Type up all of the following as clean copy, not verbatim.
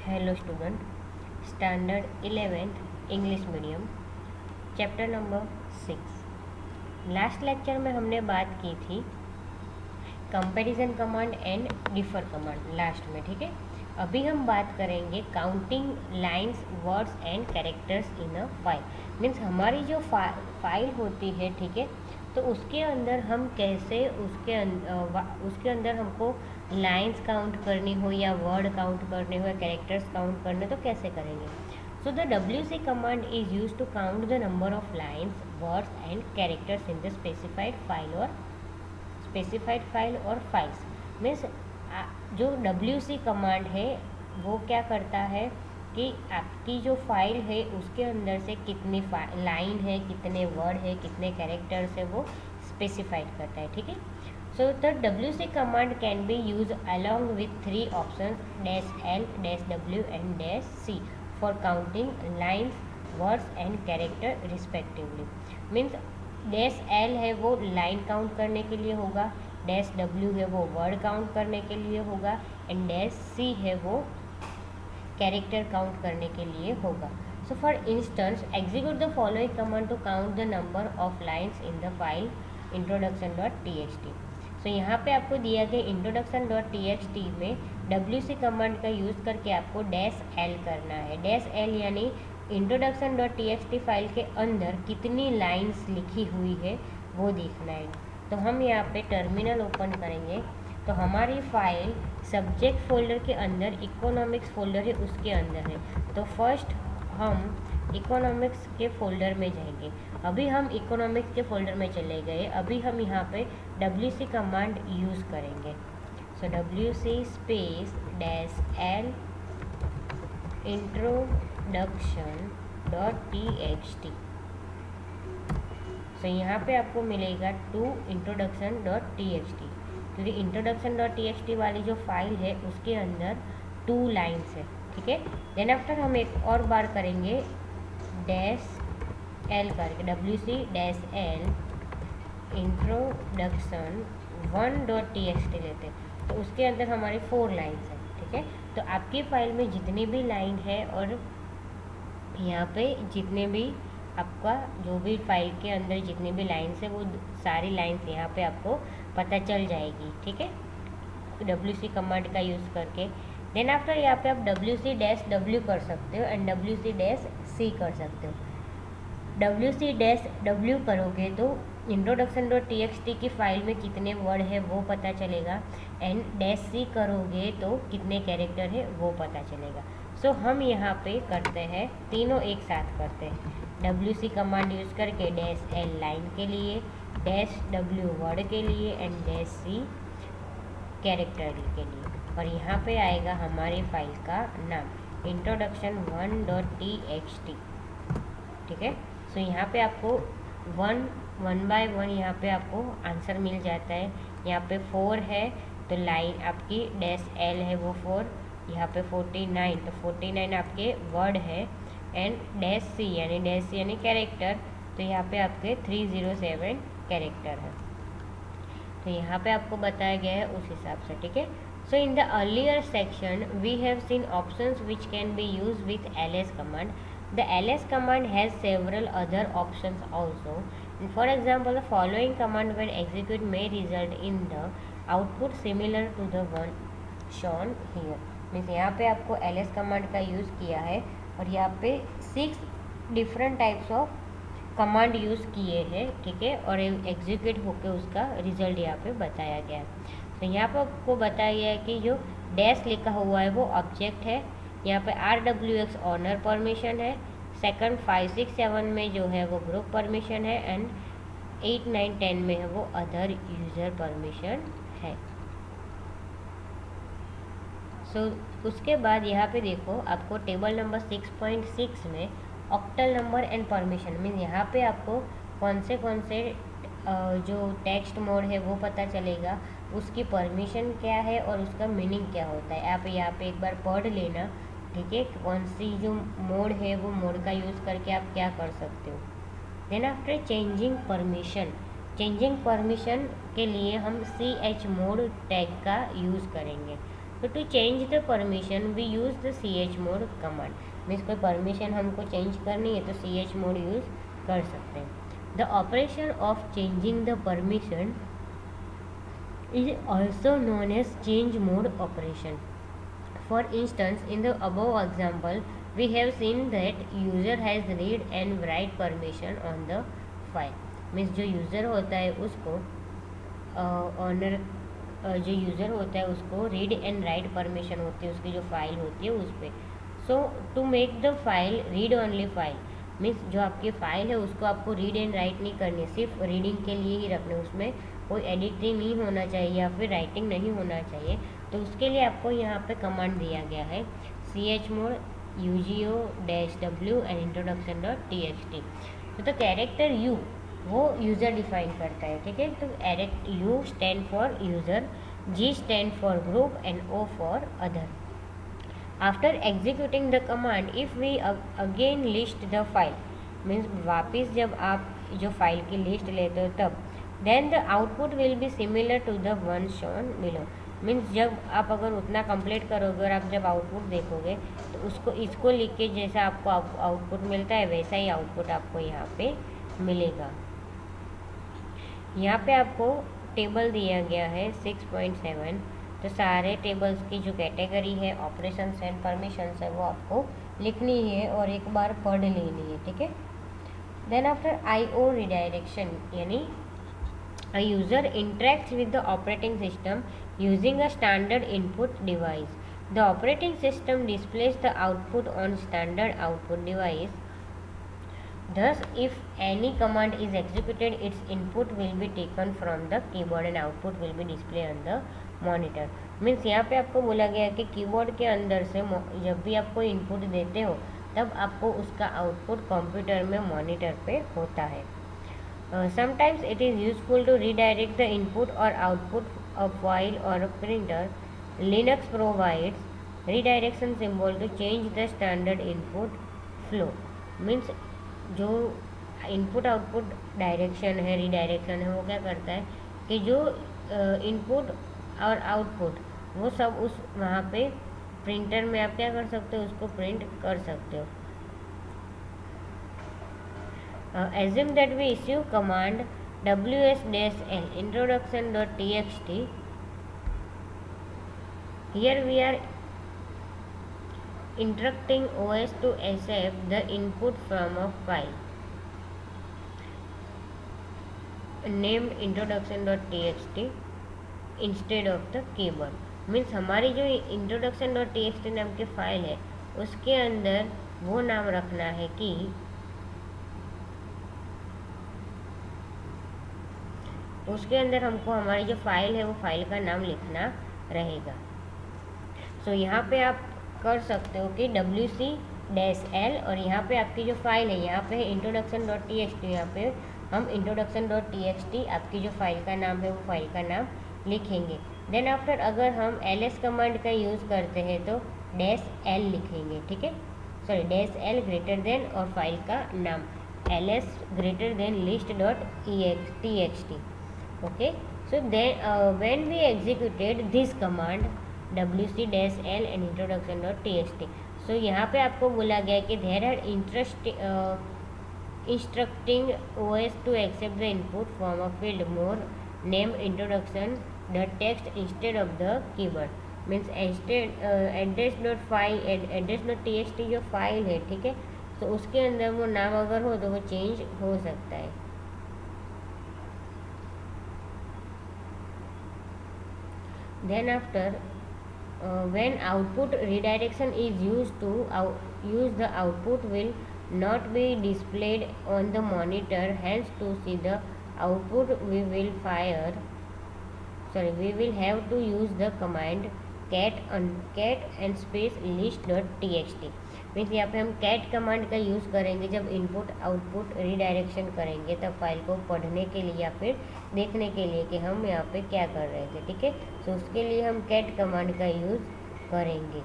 Hello student, standard 11th English medium, chapter number 6। Last lecture में हमने बात की थी comparison command and differ command last में, ठीक है। अभी हम बात करेंगे counting lines, words and characters in a file. Means हमारी जो फाइल होती है, ठीक है, तो उसके अंदर हम कैसे उसके अंदर हमको लाइंस काउंट करनी हो या वर्ड काउंट करने हो या कैरेक्टर्स काउंट करने, तो कैसे करेंगे। So the WC command is use to count the number of lines, words and characters in the specified file और फाइल्स। मीन्स जो WC कमांड है वो क्या करता है कि आपकी जो फाइल है उसके अंदर से कितनी लाइन है, कितने वर्ड है, कितने कैरेक्टर्स है, वो स्पेसिफाइड करता है, ठीक है। सो the WC command can be use along with 3 options -L, -W and -C for counting lines, words and character respectively. Means -L है वो लाइन काउंट करने के लिए होगा, -W है वो वर्ड काउंट करने के लिए होगा एंड -C है वो कैरेक्टर काउंट करने के लिए होगा। So for instance, execute the following command to count the number of lines in the file introduction.txt। So यहाँ पे आपको दिया गया introduction.txt में WC कमांड का यूज़ करके आपको -L करना है। -L यानी introduction.txt फाइल के अंदर कितनी लाइन्स लिखी हुई है वो देखना है। तो हम यहाँ पे टर्मिनल ओपन करेंगे तो हमारी फाइल सब्जेक्ट फोल्डर के अंदर इकोनॉमिक्स फोल्डर है, उसके अंदर है। तो फर्स्ट हम इकोनॉमिक्स के फोल्डर में जाएंगे। अभी हम इकोनॉमिक्स के फोल्डर में चले गए। अभी हम यहाँ पे WC कमांड यूज़ करेंगे। सो WC space -L introduction.txt। So यहाँ पे आपको मिलेगा to introduction.txt, क्योंकि introduction.txt वाली जो फाइल है उसके अंदर 2 लाइन्स है, ठीक है। देन आफ्टर हम एक और बार करेंगे -L करके WC -L introduction1.txt लेते, तो उसके अंदर हमारी 4 लाइन्स है, ठीक है। तो आपकी फाइल में जितनी भी लाइन है और यहाँ पे जितने भी आपका जो भी फाइल के अंदर जितनी भी लाइन्स है वो सारी लाइन्स यहाँ पे आपको पता चल जाएगी, ठीक है, WC कमांड का यूज़ करके। देन आफ्टर यहाँ पे आप WC-W कर सकते हो एंड WC-C कर सकते हो। WC-W करोगे तो introduction.txt की फाइल में कितने वर्ड है वो पता चलेगा एंड -C करोगे तो कितने कैरेक्टर है वो पता चलेगा। सो हम यहाँ पे करते हैं, तीनों एक साथ करते हैं। WC कमांड यूज़ करके -L लाइन के लिए, -W वर्ड के लिए एंड -C कैरेक्टर के लिए। और यहाँ पे आएगा हमारी फाइल का नाम introduction1.txt, ठीक है। सो यहाँ पे आपको वन बाय वन यहाँ पे आपको आंसर मिल जाता है। यहाँ पे 4 है तो लाइन आपकी -L है वो 4, यहाँ पे 49 तो 49 आपके वर्ड है एंड -C यानी कैरेक्टर, तो यहाँ पे आपके 307 कैरेक्टर है। तो यहाँ पे आपको बताया गया है उस हिसाब से, ठीक है। So in the earlier section we have seen options which can be use with LS कमांड। The ls command has several other options also. For example, the following command when executed may result in the output similar to the one shown here. Means यहाँ पे आपको ls command का use किया है और यहाँ पे 6 different types of command use किए हैं, ठीक है, और एग्जीक्यूट होकर उसका रिजल्ट यहाँ पे बताया गया है। तो यहाँ पे आपको बताया गया है कि जो डैश लिखा हुआ है वो ऑब्जेक्ट है, यहाँ पे RWX ऑनर परमिशन है, सेकंड 5, 6, 7 में जो है वो ग्रुप परमिशन है एंड 8, 9, 10 में है वो अदर यूज़र परमिशन है। सो उसके बाद यहाँ पे देखो आपको टेबल नंबर 6.6 में octal number and permission mean यहाँ पे आपको कौन से जो टेक्स्ट मोड है वो पता चलेगा, उसकी परमिशन क्या है और उसका मीनिंग क्या होता है। आप यहाँ पे एक बार पढ़ लेना, ठीक है, कौन सी जो मोड है वो मोड का यूज़ करके आप क्या कर सकते हो। देन आफ्टर चेंजिंग परमिशन के लिए हम CH मोड टैग का यूज़ करेंगे। तो So to change the permission we use the chmod command. Means कोई परमिशन हमको चेंज करनी है तो chmod यूज़ कर सकते हैं. The operation of changing the permission is also known as change mode operation. For instance, in the above example, we have seen that user has read and write permission on the file. Means जो user होता है उसको honour जो user होता है उसको read and write permission होती है उसकी जो फाइल होती है उस पर. So to make the file read only file means जो आपकी फ़ाइल है उसको आपको रीड एंड राइट नहीं करनी है, सिर्फ रीडिंग के लिए ही रखना है. उसमें कोई एडिटिंग नहीं होना चाहिए या फिर राइटिंग नहीं होना चाहिए. तो उसके लिए आपको यहाँ पे कमांड दिया गया है chmod ugo-w एंड introduction.txt. तो कैरेक्टर यू वो यूज़र डिफाइन करता है. ठीक है, तो U stand for user, G stand for group and O for other. After executing the command if we again list the file means वापस जब आप जो फाइल की लिस्ट लेते हो तब then the output will be similar to the one shown below. Means जब आप अगर उतना कंप्लीट करोगे और आप जब आउटपुट देखोगे तो उसको इसको लिख के जैसा आपको आउटपुट मिलता है वैसा ही आउटपुट आपको यहाँ पे मिलेगा. यहाँ पे आपको टेबल दिया गया है 6.7. तो सारे टेबल्स की जो कैटेगरी है ऑपरेशंस एंड परमिशंस है वो आपको लिखनी है और एक बार पढ़ लेनी है. ठीक है. देन आफ्टर IO रिडायरेक्शन यानी a user interacts with the operating system using a standard input device. The operating system displays the output on standard output device. Thus, if any command is executed, its input will be taken from the keyboard and output will be displayed on the monitor. Means यहाँ पे आपको बोला गया है कि keyboard के अंदर से जब भी आप कोई इनपुट देते हो तब आपको उसका आउटपुट कंप्यूटर में मॉनिटर पे होता है. Sometimes it is useful to redirect the input or output of file or a printer. Linux provides redirection symbol to change the standard input flow. Means जो इनपुट आउटपुट डायरेक्शन है redirection है वो क्या करता है कि जो इनपुट और आउटपुट वो सब उस वहाँ पे प्रिंटर में आप क्या कर सकते हो उसको प्रिंट कर सकते हो. Assume that we issue command ws-l introduction.txt. Here we are instructing OS to accept the input from a file named introduction.txt instead of the keyboard. Means हमारी जो introduction.txt नाम की फाइल है उसके अंदर वो नाम रखना है कि उसके अंदर हमको हमारी जो फाइल है वो फाइल का नाम लिखना रहेगा. सो यहाँ पे आप कर सकते हो कि wc-l और यहाँ पे आपकी जो फाइल है यहाँ पे है introduction.txt. यहाँ पे हम introduction.txt आपकी जो फाइल का नाम है वो फाइल का नाम लिखेंगे. देन आफ्टर अगर हम ls कमांड का यूज़ करते हैं तो -l लिखेंगे. ठीक है, सॉरी -l ग्रेटर देन और फाइल का नाम ls greater than list.txt. Okay, so then when we executed this command wc-l and introduction.txt. so यहाँ पे आपको बोला गया कि there are instructing OS to accept the input from a field more named introduction the text instead of the keyboard. Means address.txt जो file है ठीक है तो उसके अंदर वो नाम अगर हो तो वो चेंज हो सकता है. Then after when output redirection is used to use the output will not be displayed on the monitor. Hence to see the output we will have to use the command cat and space list.txt. Means यहाँ पे हम cat command का use करेंगे जब input output redirection करेंगे तब file को पढ़ने के लिए या फिर देखने के लिए कि हम यहाँ पे क्या कर रहे थे. ठीक है, तो उसके लिए हम कैट कमांड का यूज़ करेंगे.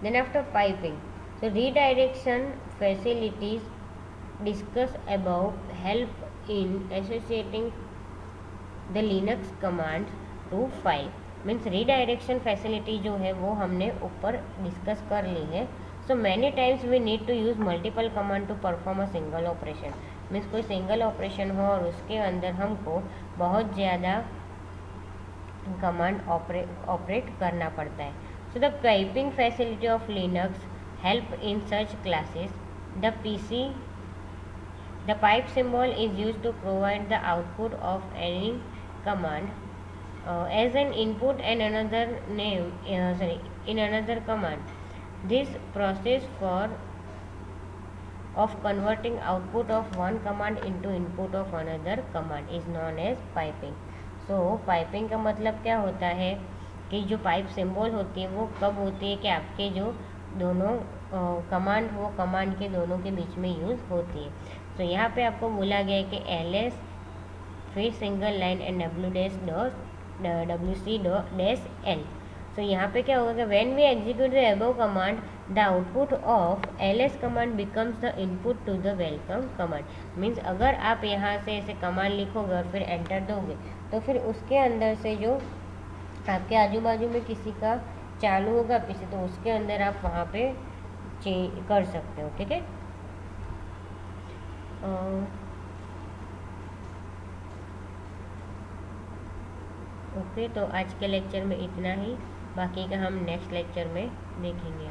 Then after piping so redirection facilities discuss about help in associating the Linux command to file. Means redirection facility जो है वो हमने ऊपर डिस्कस कर ली है। So many times we need to use multiple command to perform a single operation. Means कोई single operation हो और उसके अंदर हमको बहुत ज़्यादा कमांड ऑपरेट करना पड़ता है। So the piping facility of Linux help in such classes. The pipe symbol is used to provide the output of any command as an input and in another command. This process of converting output of one command into input of another command is known as piping. So piping का मतलब क्या होता है कि जो pipe symbol होती है वो कब होती है कि आपके जो दोनों कमांड वो कमांड के दोनों के बीच में यूज़ होती है। तो यहाँ पे आपको बोला गया है कि ls फिर सिंगल लाइन एंड wc-l। तो यहाँ पे क्या होगा कि when we execute the above command the output of ls command becomes the input to the welcome command. Means अगर आप यहाँ से ऐसे कमांड लिखोगे और फिर एंटर दोगे तो फिर उसके अंदर से जो आपके आजू बाजू में किसी का चालू होगा पीछे तो उसके अंदर आप वहाँ पे चेंज कर सकते हो। ठीक है, ओके। तो आज के लेक्चर में इतना ही, बाकी का हम नेक्स्ट लेक्चर में देखेंगे।